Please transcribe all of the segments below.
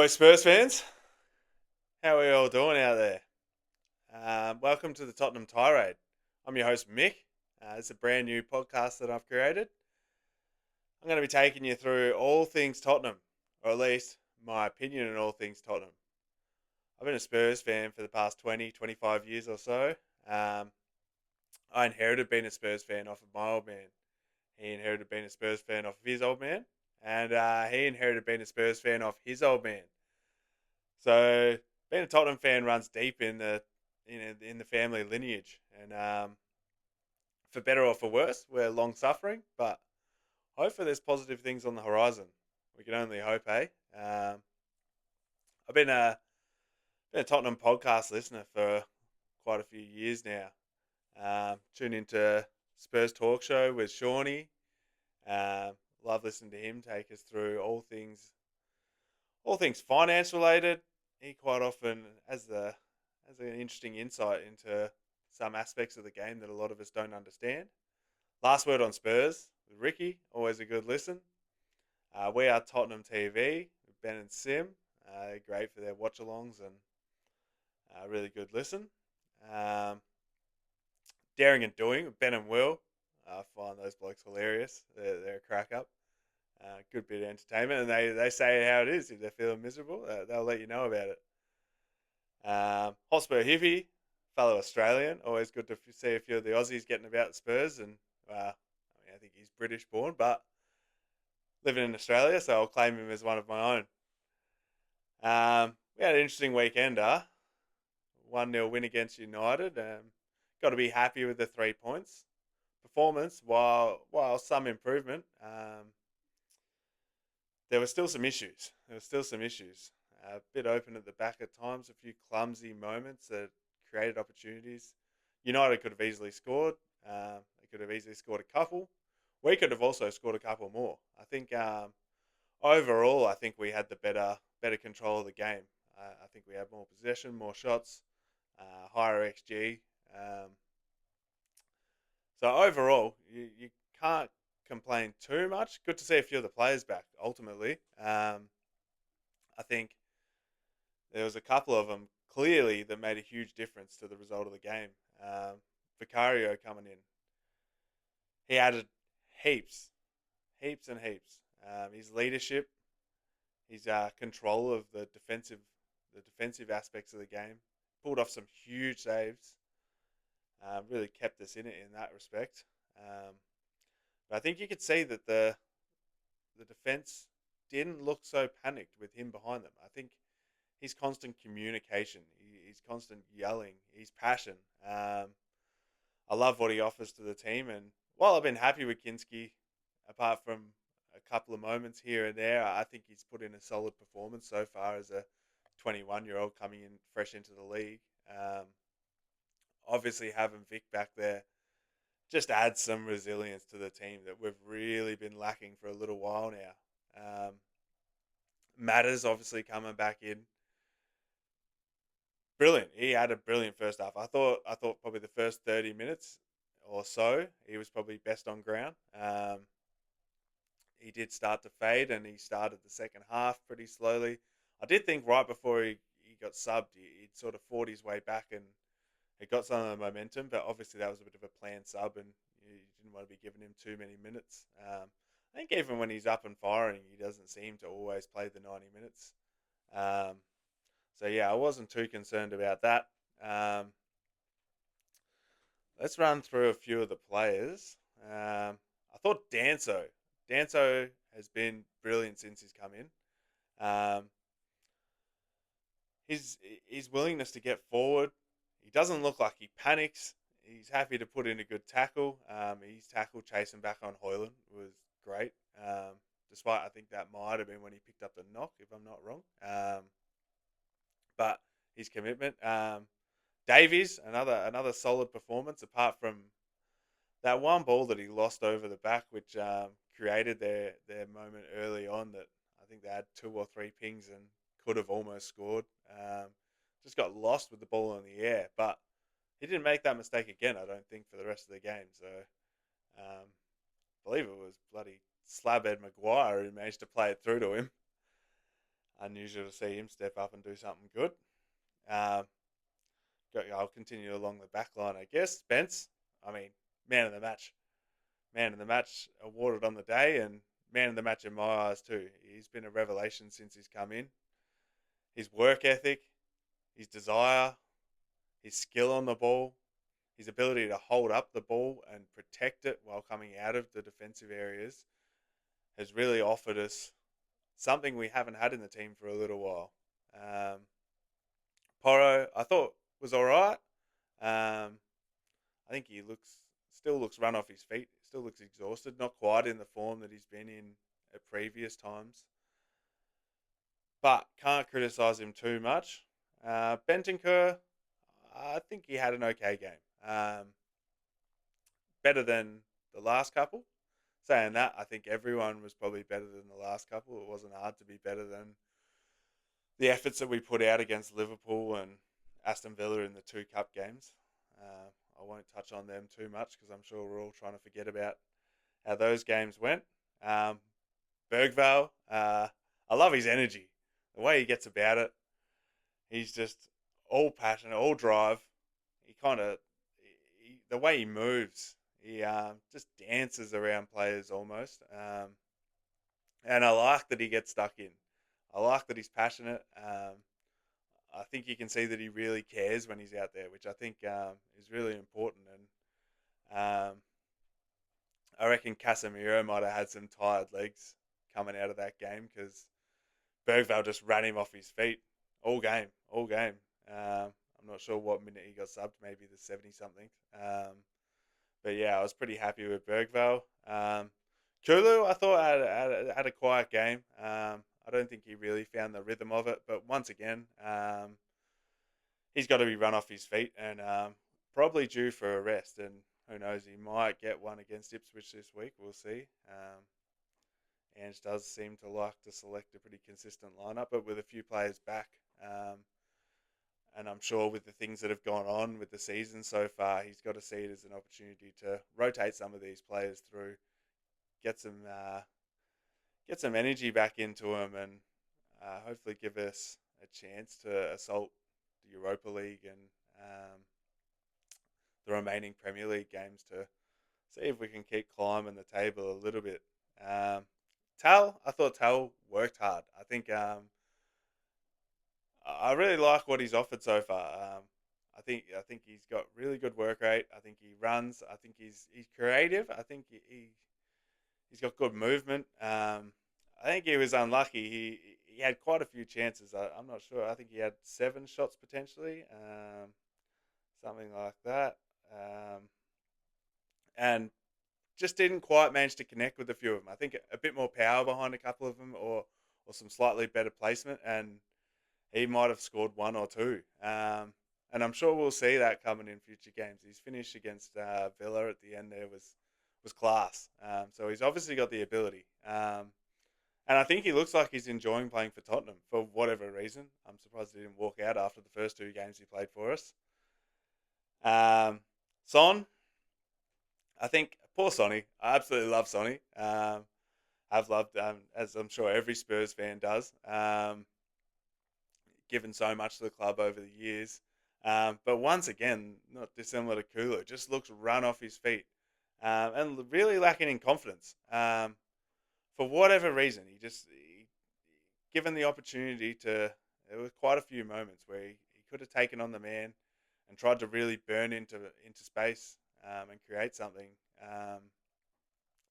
G'day, Spurs fans. How are you all doing out there? Welcome to the Tottenham Tirade. I'm your host, Mick. It's a brand new podcast that I've created. I'm going to be taking you through all things Tottenham, or at least my opinion on all things Tottenham. I've been a Spurs fan for the past 20, 25 years or so. Um, I inherited being a Spurs fan off of my old man. He inherited being a Spurs fan off of his old man. And he inherited being a Spurs fan off his old man. So being a Tottenham fan runs deep in the family lineage, and for better or for worse, we're long suffering, but hopefully there's positive things on the horizon. We can only hope, eh? I've been a Tottenham podcast listener for quite a few years now. Tune into Spurs Talk Show with Shawnee. Um, Love listening to him take us through all things finance related. He quite often has an interesting insight into some aspects of the game that a lot of us don't understand. Last word on Spurs with Ricky, always a good listen. We are Tottenham TV with Ben and Sim. They're great for their watch-alongs and really good listen. Um, Daring and Doing with Ben and Will. I find those blokes hilarious. They're a crack up. Good bit of entertainment, and they say how it is. If they're feeling miserable, they'll let you know about it. Hotspur Hippie, fellow Australian. Always good to see a few of the Aussies getting about the Spurs, and I think he's British born, but living in Australia, so I'll claim him as one of my own. We had an interesting weekend, 1-0 win against United. Got to be happy with the 3 points. Performance, while some improvement, there were still some issues. A bit open at the back at times, a few clumsy moments that created opportunities. United could have easily scored. They could have easily scored a couple. We could have also scored a couple more. I think overall, I think we had the better control of the game. I think we had more possession, more shots, higher XG. So overall, you can't complain too much. Good to see a few of the players back. Ultimately, I think there was a couple of them clearly that made a huge difference to the result of the game. Vicario coming in, he added heaps, heaps and heaps. His leadership, his control of the defensive aspects of the game, pulled off some huge saves. Really kept us in it in that respect. But I think you could see that the defense didn't look so panicked with him behind them. I think his constant communication, his constant yelling, his passion. I love what he offers to the team. And while I've been happy with Kinski, apart from a couple of moments here and there, I think he's put in a solid performance so far as a 21-year-old coming in fresh into the league. Obviously, having Vic back there just adds some resilience to the team that we've really been lacking for a little while now. Matters obviously coming back in. Brilliant. He had a brilliant first half. I thought probably the first 30 minutes or so, he was probably best on ground. He did start to fade, and he started the second half pretty slowly. I did think right before he got subbed, he'd sort of fought his way back and he got some of the momentum, but obviously that was a bit of a planned sub, and you didn't want to be giving him too many minutes. I think even when he's up and firing, he doesn't seem to always play the 90 minutes. Um, so yeah, I wasn't too concerned about that. Um, let's run through a few of the players. I thought Danso has been brilliant since he's come in. Um, his willingness to get forward. He doesn't look like he panics. He's happy to put in a good tackle. His tackle chasing back on Hoyland was great. Despite I think that might have been when he picked up the knock, if I'm not wrong. But his commitment. Davies, another solid performance. Apart from that one ball that he lost over the back, which created their moment early on. That I think they had two or three pings and could have almost scored. Just got lost with the ball in the air, but he didn't make that mistake again. I don't think for the rest of the game. So, I believe it was bloody Slabhead Maguire who managed to play it through to him. unusual to see him step up and do something good. Um, I'll continue along the back line, I guess. Spence, I mean, man of the match. Man of the match awarded on the day, and man of the match in my eyes, too. He's been a revelation since he's come in. His work ethic, his desire, his skill on the ball, his ability to hold up the ball and protect it while coming out of the defensive areas has really offered us something we haven't had in the team for a little while. Um, Porro, I thought was all right. Um, I think he still looks run off his feet. Still looks exhausted. Not quite in the form that he's been in at previous times, but can't criticise him too much. Bentancur, I think he had an okay game. Better than the last couple. Saying that, I think everyone was probably better than the last couple. It wasn't hard to be better than the efforts that we put out against Liverpool and Aston Villa in the two cup games. I won't touch on them too much because I'm sure we're all trying to forget about how those games went. Um, Bergvall, I love his energy, the way he gets about it. He's just all passion, all drive. He kind of, the way he moves, he just dances around players almost. And I like that he gets stuck in. I like that he's passionate. I think you can see that he really cares when he's out there, which I think is really important. And I reckon Casemiro might have had some tired legs coming out of that game because Bergvall just ran him off his feet all game, all game. I'm not sure what minute he got subbed, maybe the 70 something. But yeah, I was pretty happy with Bergvall. Kulu, I thought had a quiet game. I don't think he really found the rhythm of it, but once again, he's got to be run off his feet and probably due for a rest. And who knows, he might get one against Ipswich this week. We'll see. Ange does seem to like to select a pretty consistent lineup, but with a few players back. And I'm sure with the things that have gone on with the season so far, he's got to see it as an opportunity to rotate some of these players through, get some energy back into them, and hopefully give us a chance to assault the Europa League and the remaining Premier League games to see if we can keep climbing the table a little bit. I thought Tal worked hard. I really like what he's offered so far. I think he's got really good work rate. I think he runs. I think he's creative. I think he's got good movement. I think he was unlucky. He had quite a few chances. I'm not sure. I think he had 7 shots potentially, something like that, and just didn't quite manage to connect with a few of them. I think a bit more power behind a couple of them, or some slightly better placement, and he might have scored one or two. And I'm sure we'll see that coming in future games. His finish against Villa at the end there was class. So he's obviously got the ability. And I think he looks like he's enjoying playing for Tottenham for whatever reason. I'm surprised he didn't walk out after the first 2 games he played for us. Son, I think poor Sonny. I absolutely love Sonny. I've loved, as I'm sure every Spurs fan does. Given so much to the club over the years. But once again, not dissimilar to Kulu, just looks run off his feet and really lacking in confidence. For whatever reason, given the opportunity to, there were quite a few moments where he could have taken on the man and tried to really burn into space and create something.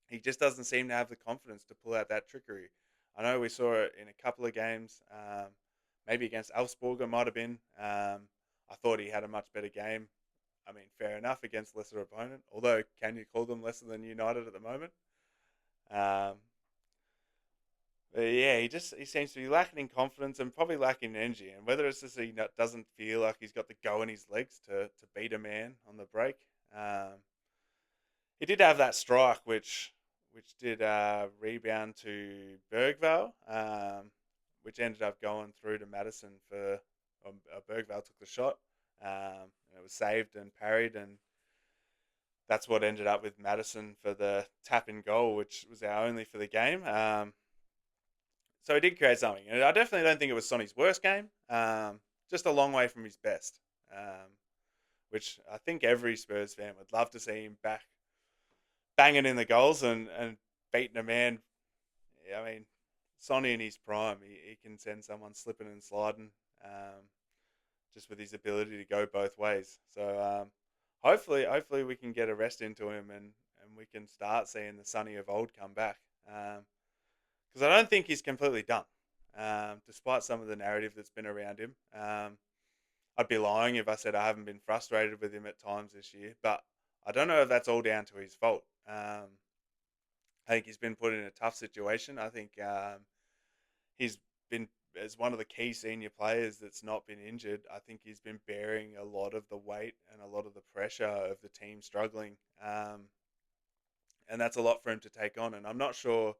He just doesn't seem to have the confidence to pull out that trickery. I know we saw it in a couple of games. Maybe against Elfsborg it might have been. I thought he had a much better game. I mean, fair enough against lesser opponent. Although, can you call them lesser than United at the moment? Um, but yeah, he seems to be lacking in confidence and probably lacking energy. And whether it's just doesn't feel like he's got the go in his legs to beat a man on the break. He did have that strike, which did rebound to Bergvall, which ended up going through to Madison for Bergvall took the shot, and it was saved and parried, and that's what ended up with Madison for the tap in goal, which was our only for the game. So he did create something, and I definitely don't think it was Sonny's worst game. Just a long way from his best, which I think every Spurs fan would love to see him back, banging in the goals and beating a man. Yeah, I mean, Sonny in his prime, he can send someone slipping and sliding, um, just with his ability to go both ways. So hopefully we can get a rest into him and we can start seeing the Sonny of old come back. Because I don't think he's completely done, despite some of the narrative that's been around him. I'd be lying if I said I haven't been frustrated with him at times this year, but I don't know if that's all down to his fault. I think he's been put in a tough situation. I think he's been, as one of the key senior players that's not been injured, I think he's been bearing a lot of the weight and a lot of the pressure of the team struggling. And that's a lot for him to take on. And I'm not sure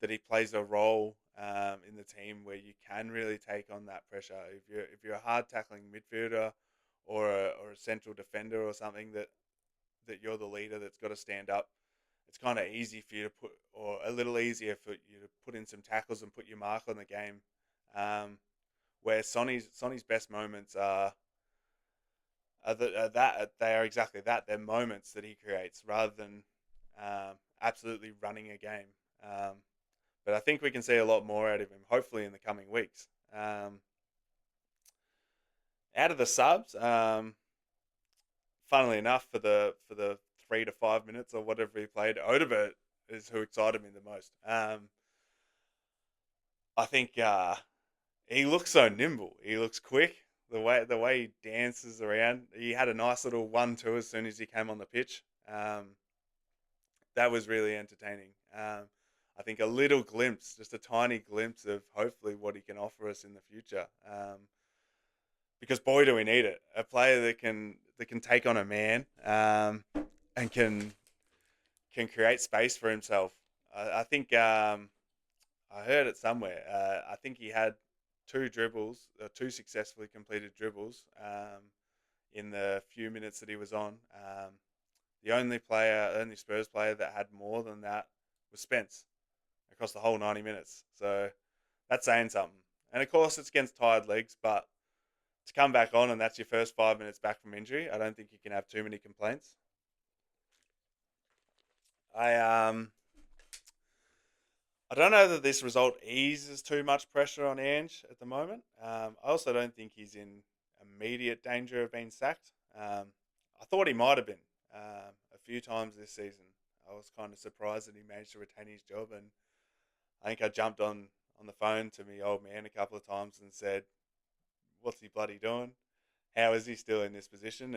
that he plays a role in the team where you can really take on that pressure. If you're a hard tackling midfielder or a central defender or something that you're the leader that's got to stand up, it's kind of easy for you to put, or a little easier for you to put in some tackles and put your mark on the game. Um, where Sonny's best moments are that they are exactly that. They're moments that he creates rather than absolutely running a game. Um, but I think we can see a lot more out of him, hopefully in the coming weeks. Out of the subs, funnily enough, for the 3 to 5 minutes or whatever he played, Odebert is who excited me the most. I think he looks so nimble. He looks quick. The way he dances around. He had a nice little 1-2 as soon as he came on the pitch. That was really entertaining. I think a little glimpse, just a tiny glimpse of hopefully what he can offer us in the future. Because boy, do we need it! A player that can take on a man and can create space for himself. I think I heard it somewhere. I think he had two dribbles, two successfully completed dribbles in the few minutes that he was on. The only Spurs player that had more than that was Spence across the whole 90 minutes. So that's saying something. And of course, it's against tired legs, but to come back on and that's your first 5 minutes back from injury, I don't think you can have too many complaints. I I don't know that this result eases too much pressure on Ange at the moment. I also don't think he's in immediate danger of being sacked. I thought he might have been a few times this season. I was kind of surprised that he managed to retain his job, and I think I jumped on the phone to my old man a couple of times and said, "What's he bloody doing? How is he still in this position?"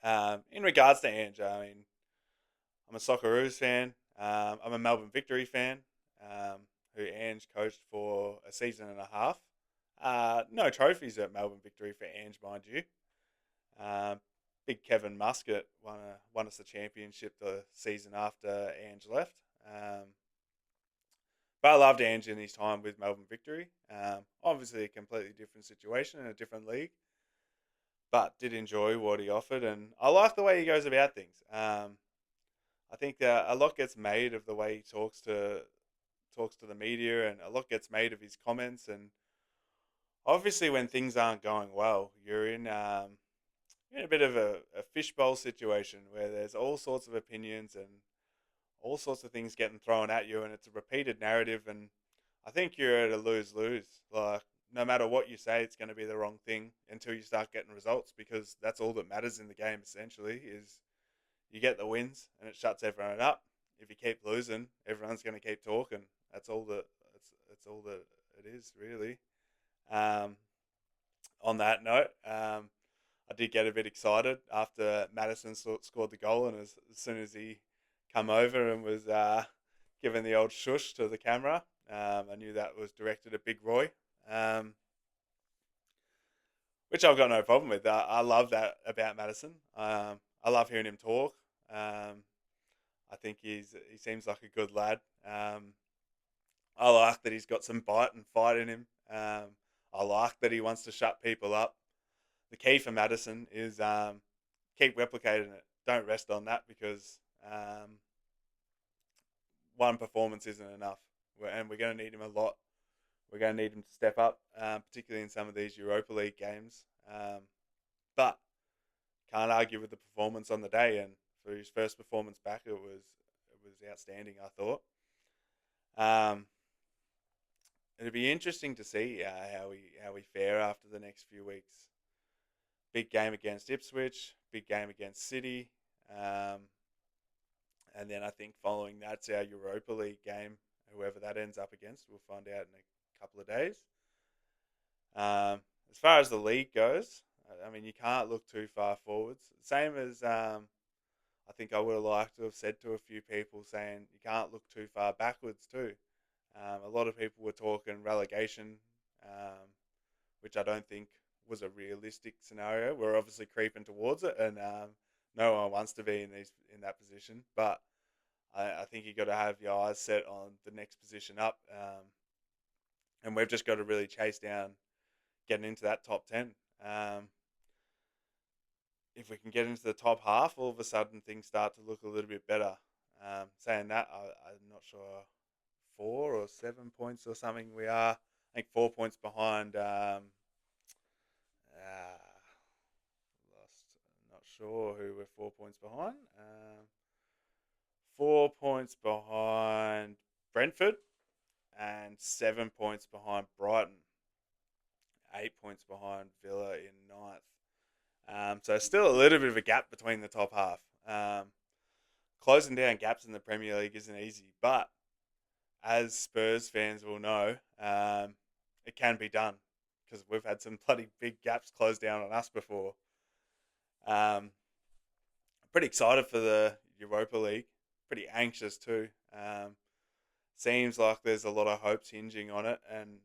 And in regards to Ange, I mean, I'm a Socceroos fan. I'm a Melbourne Victory fan, who Ange coached for a season and a half. No trophies at Melbourne Victory for Ange, mind you. Um, Big Kevin Muscat won us the championship the season after Ange left. But I loved Ange in his time with Melbourne Victory. Obviously, a completely different situation in a different league, but did enjoy what he offered, and I like the way he goes about things. I think that a lot gets made of the way he talks to the media, and a lot gets made of his comments. And obviously, when things aren't going well, you're in a bit of a fishbowl situation where there's all sorts of opinions and all sorts of things getting thrown at you, and it's a repeated narrative. And I think you're at a lose lose. Like, no matter what you say, it's going to be the wrong thing until you start getting results, because that's all that matters in the game. Essentially, is you get the wins and it shuts everyone up. If you keep losing, everyone's going to keep talking. That's all that it is, really. Um, on that note, I did get a bit excited after Madison scored the goal, and as soon as he come over and was giving the old shush to the camera, I knew that was directed at Big Roy, um, which I've got no problem with. I love that about Madison. I love hearing him talk. Um, I think he seems like a good lad. I like that he's got some bite and fight in him. I like that he wants to shut people up. The key for Madison is keep replicating it. Don't rest on that, because one performance isn't enough. and we're going to need him a lot. We're going to need him to step up, particularly in some of these Europa League games. But can't argue with the performance on the day, and for his first performance back, it was outstanding. I thought. Um, It'll be interesting to see how we fare after the next few weeks. Big game against Ipswich, big game against City, um, and then I think following that's our Europa League game. Whoever that ends up against, we'll find out in a couple of days. As far as the league goes, I mean, you can't look too far forwards. Same as I think I would have liked to have said to a few people, saying you can't look too far backwards too. A lot of people were talking relegation, um, which I don't think was a realistic scenario. We're obviously creeping towards it, and no one wants to be in that position. But I think you got to have your eyes set on the next position up, and we've just got to really chase down getting into that top 10. Um, if we can get into the top half, all of a sudden things start to look a little bit better. Saying that, I'm not sure 4 or 7 points or something we are. I think 4 points behind. Lost. Not sure who we're 4 points behind. 4 points behind Brentford and 7 points behind Brighton. 8 points behind Villa in ninth. So still a little bit of a gap between the top half. Closing down gaps in the Premier League isn't easy, but as Spurs fans will know, it can be done because we've had some bloody big gaps closed down on us before. I'm pretty excited for the Europa League. Pretty anxious too. Seems like there's a lot of hopes hinging on it, and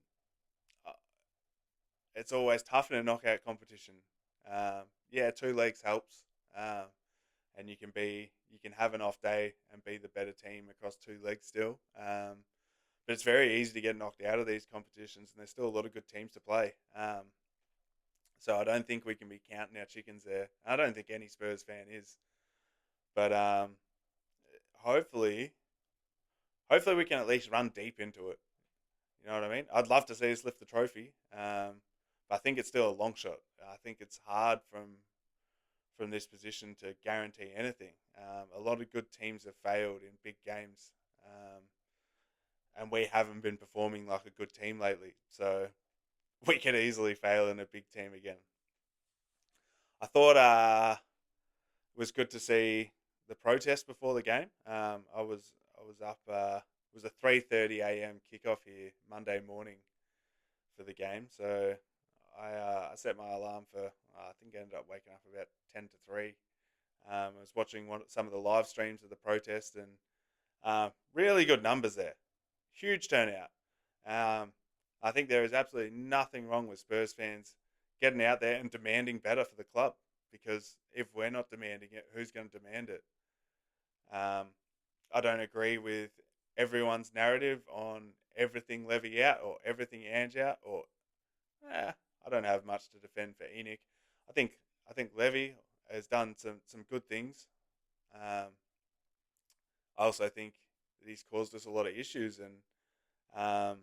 uh, it's always tough in a knockout competition. Yeah, 2 legs helps, and you can have an off day and be the better team across 2 legs still. But it's very easy to get knocked out of these competitions, and there's still a lot of good teams to play. So I don't think we can be counting our chickens there. I don't think any Spurs fan is, but hopefully, hopefully we can at least run deep into it. You know what I mean? I'd love to see us lift the trophy, but I think it's still a long shot. I think it's hard from this position to guarantee anything. A lot of good teams have failed in big games, and we haven't been performing like a good team lately. So we could easily fail in a big team again. I thought it was good to see the protest before the game. I was up. It was a 3:30 a.m. kickoff here Monday morning for the game. So I set my alarm for. I think I ended up waking up about 10 to 3. I was watching some of the live streams of the protest, and really good numbers there. Huge turnout. Um, I think there is absolutely nothing wrong with Spurs fans getting out there and demanding better for the club, because if we're not demanding it, who's going to demand it? Um, I don't agree with everyone's narrative on everything Levy out or everything Ange out, or I don't have much to defend for Enoch. I think Levy has done some good things. Um, I also think that he's caused us a lot of issues, and um,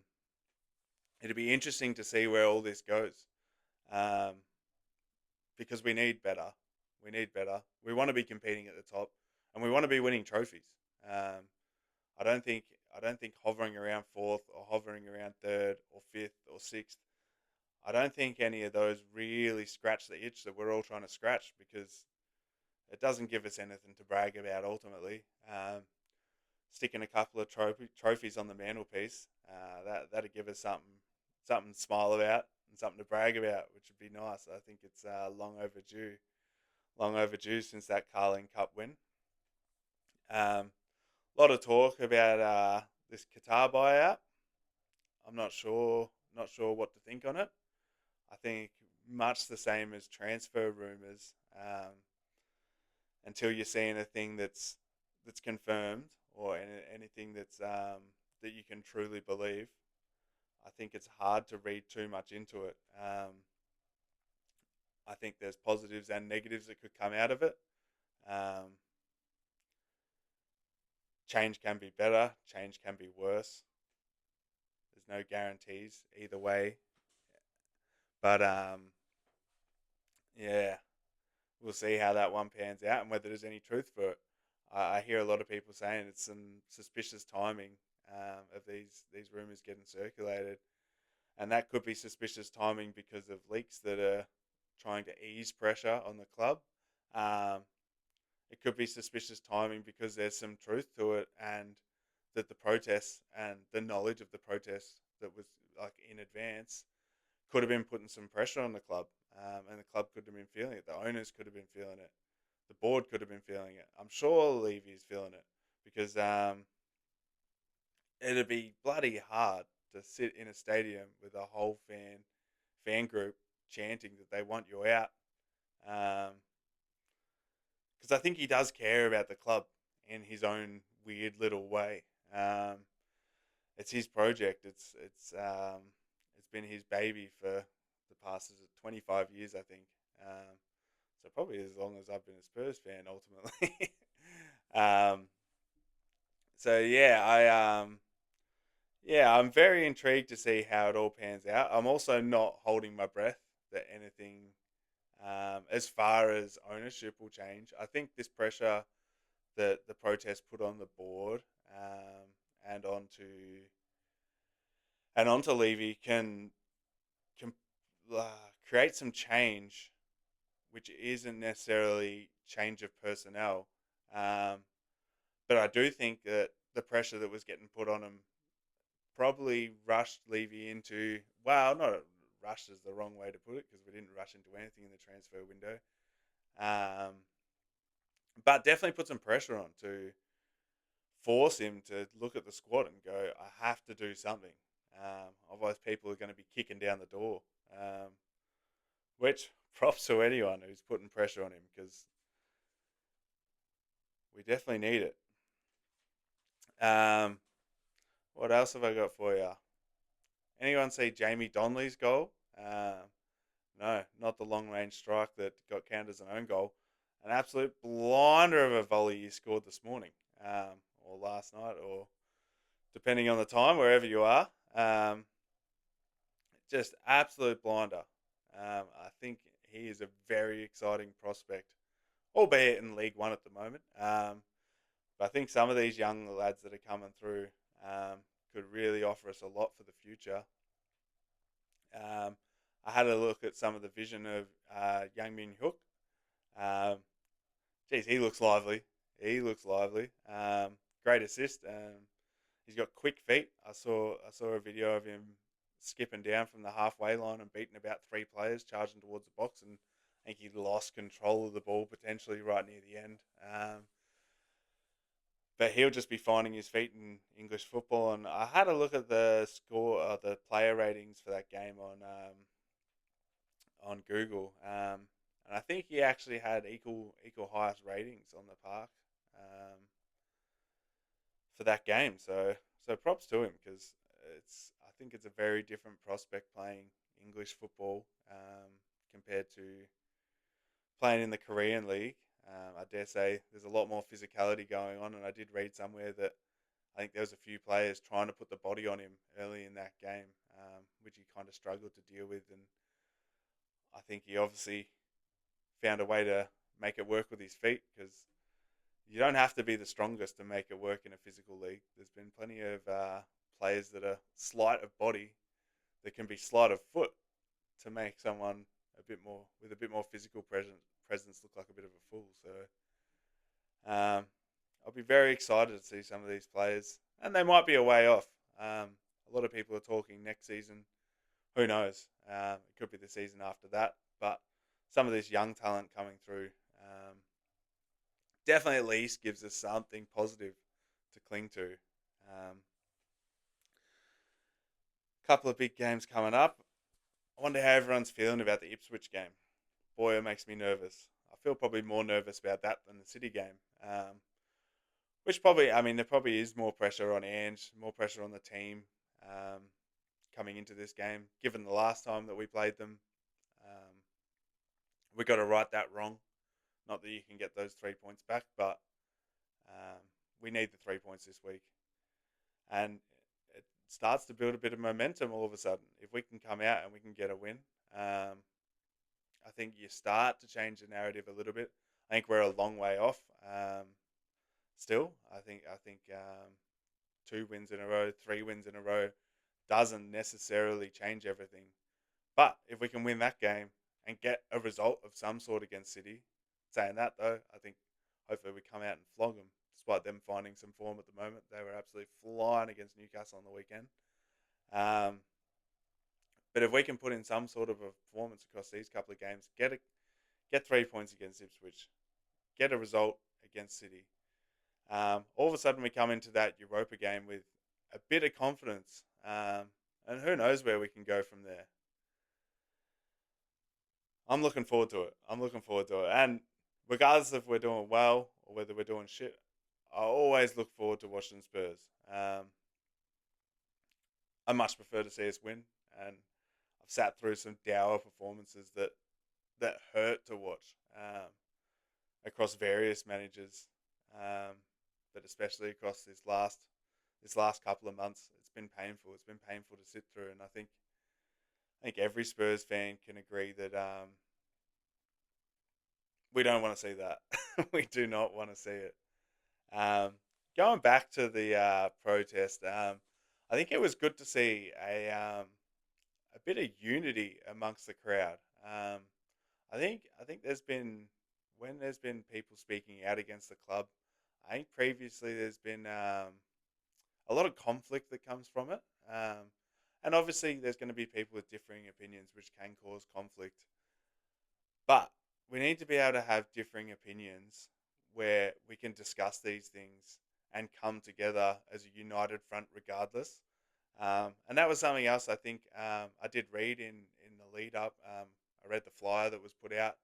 it'll be interesting to see where all this goes, um, because we need better. We need better. We want to be competing at the top, and we want to be winning trophies. Um, I don't think I don't think hovering around fourth or hovering around third or fifth or sixth. I don't think any of those really scratch the itch that we're all trying to scratch, because it doesn't give us anything to brag about ultimately. Sticking a couple of trophies on the mantelpiece, that'd give us something to smile about and something to brag about, which would be nice. I think it's long overdue since that Carling Cup win. A lot of talk about this Qatar buyout. I'm not sure what to think on it. I think much the same as transfer rumors. Until you see anything that's confirmed, or anything that you can truly believe, I think it's hard to read too much into it. I think there's positives and negatives that could come out of it. Um, Change can be better. Change can be worse. no guarantees either way. But yeah, we'll see how that one pans out and whether there's any truth for it. I hear a lot of people saying it's some suspicious timing of these rumors getting circulated, and that could be suspicious timing because of leaks that are trying to ease pressure on the club. Um, it could be suspicious timing because there's some truth to it, and that the protests and the knowledge of the protests that was like in advance could have been putting some pressure on the club, and the club could have been feeling it. The owners could have been feeling it. The board could have been feeling it. I'm sure Levy's feeling it because it'd be bloody hard to sit in a stadium with a whole fan group chanting that they want you out. Because I think he does care about the club in his own weird little way. Um, it's his project. It's been his baby for the past 25 years, I think. So probably as long as I've been a Spurs fan, ultimately. um, so yeah, I'm very intrigued to see how it all pans out. I'm also not holding my breath that anything, as far as ownership, will change. I think this pressure that the protest put on the board, and onto Levy can create some change, which isn't necessarily change of personnel. Um, but I do think that the pressure that was getting put on him probably rushed Levy into, well, not rushed is the wrong way to put it because we didn't rush into anything in the transfer window. Um, but definitely put some pressure on to force him to look at the squad and go, I have to do something. Otherwise, people are going to be kicking down the door. Which props to anyone who's putting pressure on him because we definitely need it. Um, what else have I got for you? Anyone see Jamie Donnelly's goal? No, not the long range strike that got counted as an own goal. An absolute blinder of a volley he scored this morning, or last night, or depending on the time, wherever you are. Just absolute blinder. I think he is a very exciting prospect, albeit in League One at the moment. But I think some of these young lads that are coming through could really offer us a lot for the future. Um, I had a look at some of the vision of Young Min Hook. Um, Geez, he looks lively. He looks lively. Great assist. He's got quick feet. I saw a video of him skipping down from the halfway line and beating about three players charging towards the box, and I think he lost control of the ball potentially right near the end. But he'll just be finding his feet in English football. And I had a look at the score, the player ratings for that game on Google, and I think he actually had equal highest ratings on the park um, for that game. So props to him because I think it's a very different prospect playing English football compared to playing in the Korean league. I dare say there's a lot more physicality going on, and I did read somewhere that I think there was a few players trying to put the body on him early in that game, which he kind of struggled to deal with, and I think he obviously found a way to make it work with his feet because you don't have to be the strongest to make it work in a physical league. There's been plenty of players that are slight of body that can be slight of foot to make someone a bit more physical presence look like a bit of a fool. So I'll be very excited to see some of these players, and they might be a way off. A lot of people are talking next season. Who knows? It could be the season after that, but some of this young talent coming through definitely at least gives us something positive to cling to. Couple of big games coming up. I wonder how everyone's feeling about the Ipswich game. Boy, it makes me nervous. I feel probably more nervous about that than the City game. Which probably, I mean, there probably is more pressure on Ange, more pressure on the team coming into this game, given the last time that we played them. Um, we got to right that wrong. Not that you can get those 3 points back, but we need the 3 points this week. And starts to build a bit of momentum all of a sudden. If we can come out and we can get a win, um, I think you start to change the narrative a little bit. I think we're a long way off. Still, I think 2 wins in a row, 3 wins in a row doesn't necessarily change everything. But if we can win that game and get a result of some sort against City, saying that though, I think hopefully we come out and flog them. Despite them finding some form at the moment, they were absolutely flying against Newcastle on the weekend. Um, but if we can put in some sort of a performance across these couple of games, get 3 points against Ipswich, get a result against City, all of a sudden we come into that Europa game with a bit of confidence, and who knows where we can go from there. I'm looking forward to it. I'm looking forward to it. And regardless if we're doing well or whether we're doing shit, I always look forward to watching Spurs. Um, I much prefer to see us win, and I've sat through some dour performances that hurt to watch across various managers, um, but especially across this last couple of months. It's been painful. It's been painful to sit through, and I think every Spurs fan can agree that we don't want to see that. We do not want to see it. Um, Going back to the protest, I think it was good to see a bit of unity amongst the crowd. I think there's been people speaking out against the club. I think previously there's been a lot of conflict that comes from it, and obviously there's going to be people with differing opinions, which can cause conflict. But we need to be able to have differing opinions where we can discuss these things and come together as a united front regardless. And that was something else I think I did read in the lead up. I read the flyer that was put out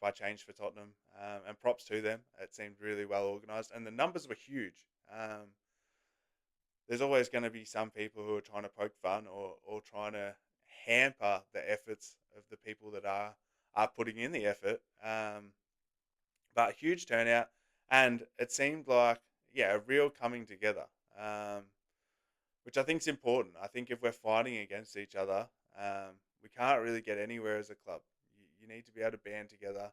by Change for Tottenham, and props to them. It seemed really well organised, and the numbers were huge. There's always going to be some people who are trying to poke fun or trying to hamper the efforts of the people that are putting in the effort. But huge turnout, and it seemed like a real coming together, um, which I think is important. I think if we're fighting against each other, we can't really get anywhere as a club. You need to be able to band together,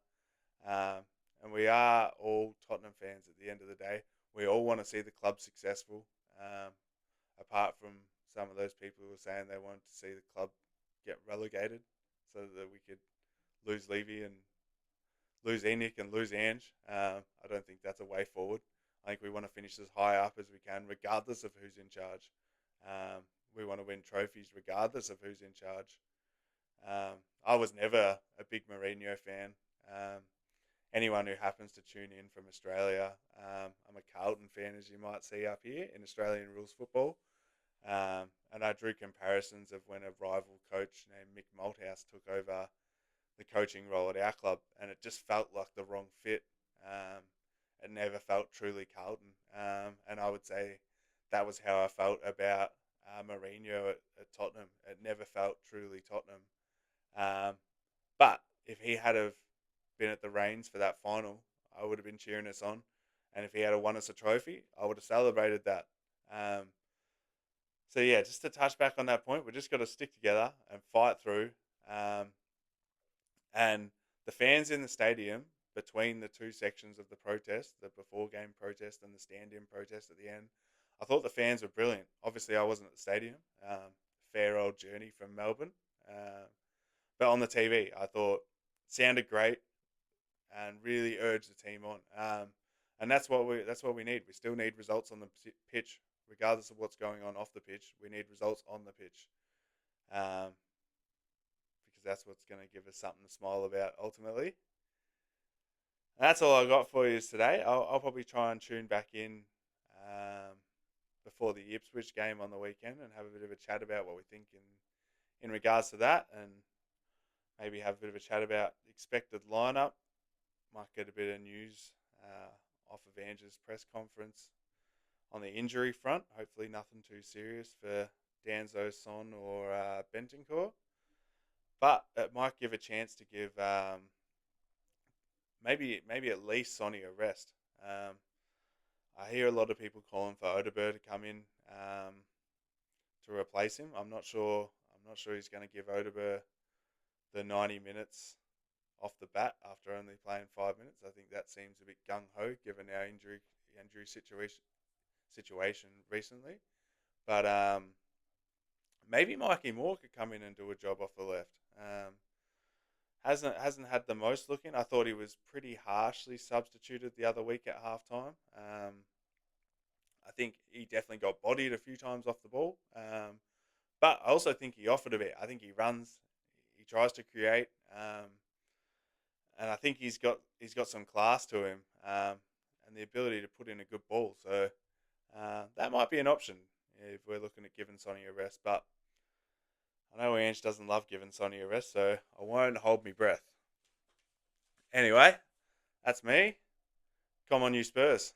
um, and we are all Tottenham fans at the end of the day. We all want to see the club successful. Apart from some of those people who were saying they wanted to see the club get relegated, so that we could lose Levy and lose Enoch and lose Ange. I don't think that's a way forward. I think we want to finish as high up as we can, regardless of who's in charge. Um, we want to win trophies, regardless of who's in charge. I was never a big Mourinho fan. Um, Anyone who happens to tune in from Australia, I'm a Carlton fan, as you might see up here in Australian rules football. And I drew comparisons of when a rival coach named Mick Malthouse took over the coaching role at our club, and it just felt like the wrong fit. Um, it never felt truly Carlton, and I would say that was how I felt about Mourinho at Tottenham. It never felt truly Tottenham. Um, but if he had have been at the reins for that final, I would have been cheering us on, and if he had have won us a trophy, I would have celebrated that. Um, so yeah, just to touch back on that point, we just got to stick together and fight through. Um, and the fans in the stadium, between the two sections of the protest, the before game protest and the stand in protest at the end, I thought the fans were brilliant. Obviously, I wasn't at the stadium. Fair old journey from Melbourne. But on the TV, I thought it sounded great and really urged the team on. And that's what we need. We still need results on the pitch, regardless of what's going on off the pitch. We need results on the pitch. Um, because that's what's going to give us something to smile about ultimately. And that's all I got for you today. I'll probably try and tune back in um, before the Ipswich game on the weekend and have a bit of a chat about what we think in regards to that, and maybe have a bit of a chat about the expected lineup. Might get a bit of news off of Ange's press conference on the injury front. Hopefully nothing too serious for Danzo, Son or Bentancur. But it might give a chance to give maybe at least Sonny a rest. I hear a lot of people calling for Odeberg to come in. to replace him. I'm not sure. I'm not sure he's going to give Odeberg the 90 minutes off the bat after only playing 5 minutes. I think that seems a bit gung ho given our injury situation recently. But maybe Mikey Moore could come in and do a job off the left. Hasn't had the most looking. I thought he was pretty harshly substituted the other week at halftime. I think he definitely got bodied a few times off the ball. But I also think he offered a bit. I think he runs, he tries to create, and I think he's got some class to him, and the ability to put in a good ball. So that might be an option if we're looking at giving Sonny a rest. But I know Ange doesn't love giving Sonny a rest, so I won't hold my breath. Anyway, that's me. Come on, you Spurs.